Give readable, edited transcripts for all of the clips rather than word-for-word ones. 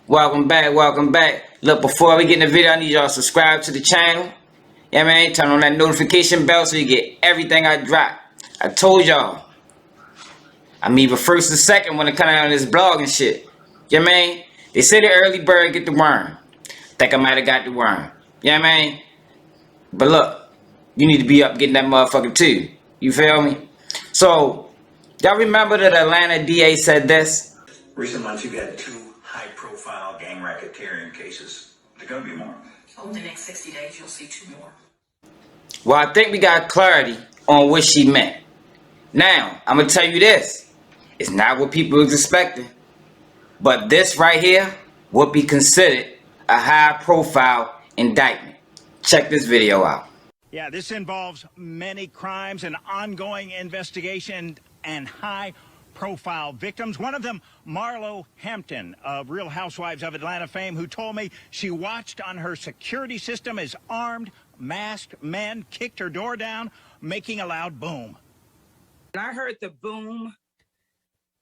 Welcome back. Look, before we get in the video, I need y'all to subscribe to the channel. Yeah, man, turn on that notification bell so you get everything I drop. I told y'all, I'm either first or second when it comes out on this blog and shit. Yeah, man, they say the early bird get the worm. Think I might have got the worm. Yeah, man. But look, you need to be up getting that motherfucker too. You feel me? So, y'all remember that Atlanta DA said this? Recent months, you've had 2 high-profile gang racketeering cases. There gonna be more. Over the next 60 days, you'll see 2 more. Well, I think we got clarity on what she meant. Now, I'm gonna tell you this. It's not what people was expecting. But this right here would be considered a high-profile indictment. Check this video out. Yeah, this involves many crimes, an ongoing investigation, and high-profile victims. One of them, Marlo Hampton of Real Housewives of Atlanta fame, who told me she watched on her security system as armed, masked men kicked her door down, making a loud boom. When I heard the boom,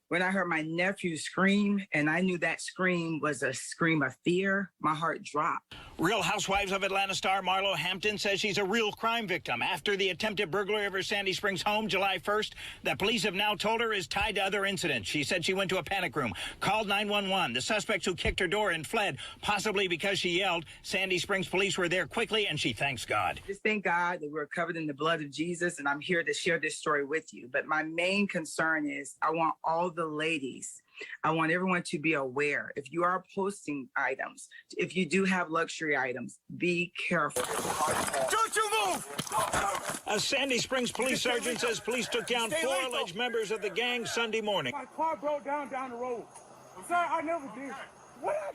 when I heard my nephew scream, and I knew that scream was a scream of fear, my heart dropped. Real Housewives of Atlanta star Marlo Hampton says she's a real crime victim after the attempted burglary of her Sandy Springs home July 1st that police have now told her is tied to other incidents. She said she went to a panic room, called 911. The suspects who kicked her door and fled, possibly because she yelled. Sandy Springs police were there quickly, and she thanks God. Just thank God that we're covered in the blood of Jesus, and I'm here to share this story with you. But my main concern is I want all the ladies, I want everyone to be aware. If you are posting items, if you do have luxury items, be careful. Don't you move! A Sandy Springs police sergeant says police took down 4 alleged members of the gang Sunday morning. My car broke down the road. I'm sorry, I never did.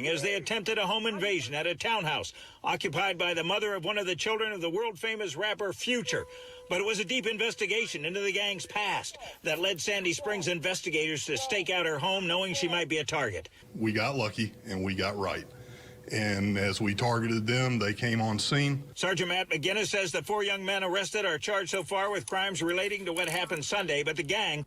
As they attempted a home invasion at a townhouse occupied by the mother of one of the children of the world-famous rapper Future. But it was a deep investigation into the gang's past that led Sandy Springs investigators to stake out her home knowing she might be a target. We got lucky and we got right. And as we targeted them, they came on scene. Sergeant Matt McGinnis says the 4 young men arrested are charged so far with crimes relating to what happened Sunday, but the gang,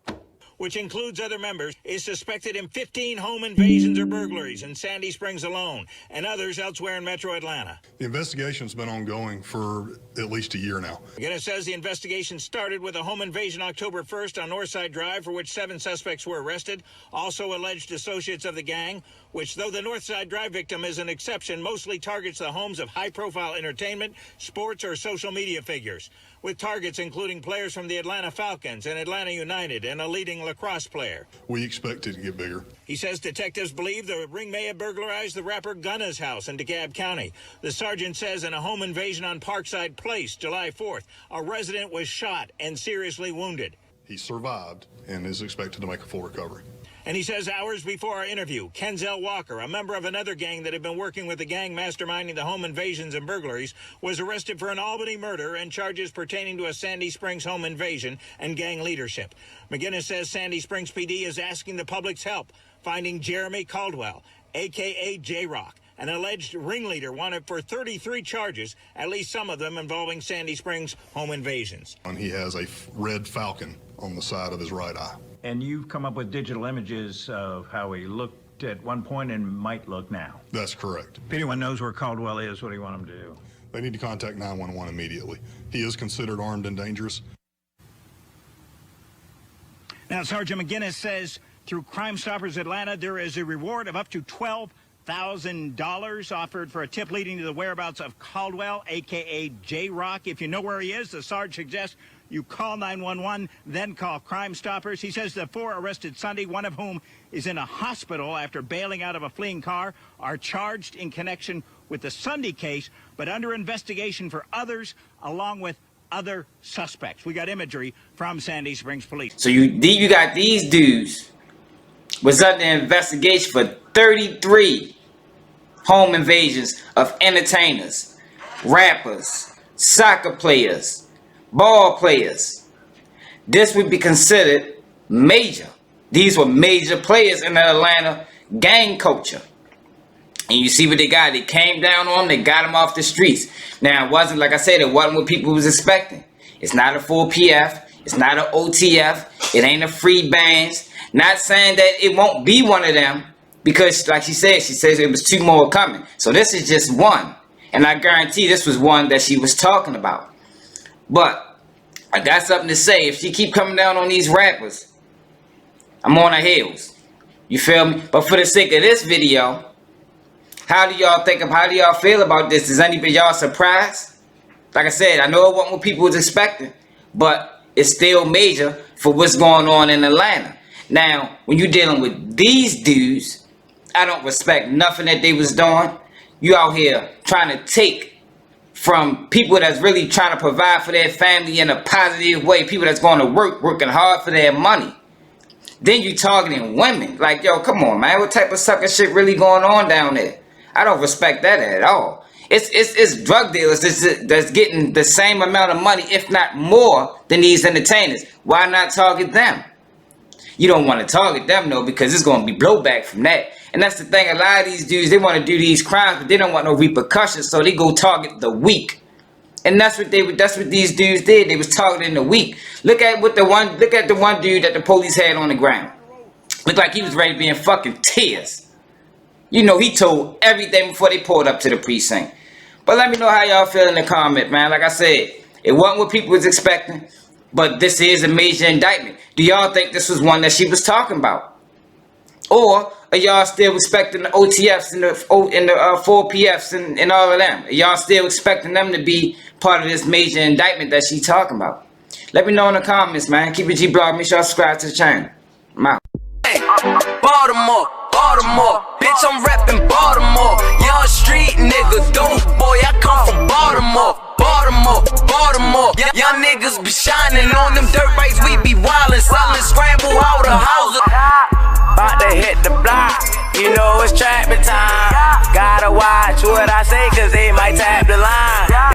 which includes other members, is suspected in 15 home invasions or burglaries in Sandy Springs alone, and others elsewhere in metro Atlanta. The investigation's been ongoing for at least a year now. McGinnis says the investigation started with a home invasion October 1st on Northside Drive, for which 7 suspects were arrested, also alleged associates of the gang, which, though the Northside Drive victim is an exception, mostly targets the homes of high-profile entertainment, sports, or social media figures, with targets including players from the Atlanta Falcons and Atlanta United and a leading lacrosse player. We expect it to get bigger. He says detectives believe the ring may have burglarized the rapper Gunna's house in DeKalb County. The sergeant says in a home invasion on Parkside Place, July 4th, a resident was shot and seriously wounded. He survived and is expected to make a full recovery. And he says hours before our interview, Kenzel Walker, a member of another gang that had been working with the gang masterminding the home invasions and burglaries, was arrested for an Albany murder and charges pertaining to a Sandy Springs home invasion and gang leadership. McGinnis says Sandy Springs PD is asking the public's help finding Jeremy Caldwell, a.k.a. J-Rock, an alleged ringleader wanted for 33 charges, at least some of them involving Sandy Springs home invasions. And he has a red falcon on the side of his right eye. And you've come up with digital images of how he looked at one point and might look now. That's correct. If anyone knows where Caldwell is, what do you want them to do? They need to contact 911 immediately. He is considered armed and dangerous. Now, Sergeant McGinnis says through Crime Stoppers Atlanta, there is a reward of up to $12,000 offered for a tip leading to the whereabouts of Caldwell, a.k.a. J-Rock. If you know where he is, the Sarge suggests you call 911, then call Crime Stoppers. He says the 4 arrested Sunday, one of whom is in a hospital after bailing out of a fleeing car, are charged in connection with the Sunday case, but under investigation for others, along with other suspects. We got imagery from Sandy Springs Police. So you got these dudes was under investigation for 33 home invasions of entertainers, rappers, soccer players, ball players. This would be considered major. These were major players in the Atlanta gang culture. And you see what they got. They came down on them. They got them off the streets. Now, it wasn't, like I said, it wasn't what people was expecting. It's not a full PF. It's not an OTF. It ain't a free bands. Not saying that it won't be one of them. Because like she says it was 2 more coming. So this is just one. And I guarantee this was one that she was talking about. But I got something to say. If she keep coming down on these rappers, I'm on her heels. You feel me? But for the sake of this video, how do y'all feel about this? Is anybody y'all surprised? Like I said, I know it wasn't what people was expecting, but it's still major for what's going on in Atlanta. Now, when you're dealing with these dudes, I don't respect nothing that they was doing. You out here trying to take from people that's really trying to provide for their family in a positive way. People that's going to work, working hard for their money. Then you targeting women. Like, yo, come on, man. What type of sucker shit really going on down there? I don't respect that at all. It's drug dealers that's getting the same amount of money, if not more, than these entertainers. Why not target them? You don't want to target them, though, because it's going to be blowback from that. And that's the thing. A lot of these dudes, they want to do these crimes, but they don't want no repercussions, so they go target the weak. And that's what these dudes did. They was targeting the weak. Look at the one dude that the police had on the ground. Looked like he was ready to be in fucking tears. You know, he told everything before they pulled up to the precinct. But let me know how y'all feel in the comment, man. Like I said, it wasn't what people was expecting, but this is a major indictment. Do y'all think this was one that she was talking about? Or are y'all still expecting the OTFs and the 4PFs and all of them? Are y'all still expecting them to be part of this major indictment that she talking about? Let me know in the comments, man. Keep it G-Blog. Make sure y'all subscribe to the channel. I'm out. Hey, Baltimore, bitch, I'm reppin' Baltimore. Young street nigga, dope boy, I come from Baltimore. Young niggas be shining on them dirt bikes, we be wildin', sellin' scramble out of houses. About to hit the block, you know it's trapping time. Gotta watch what I say, cause they might tap the line.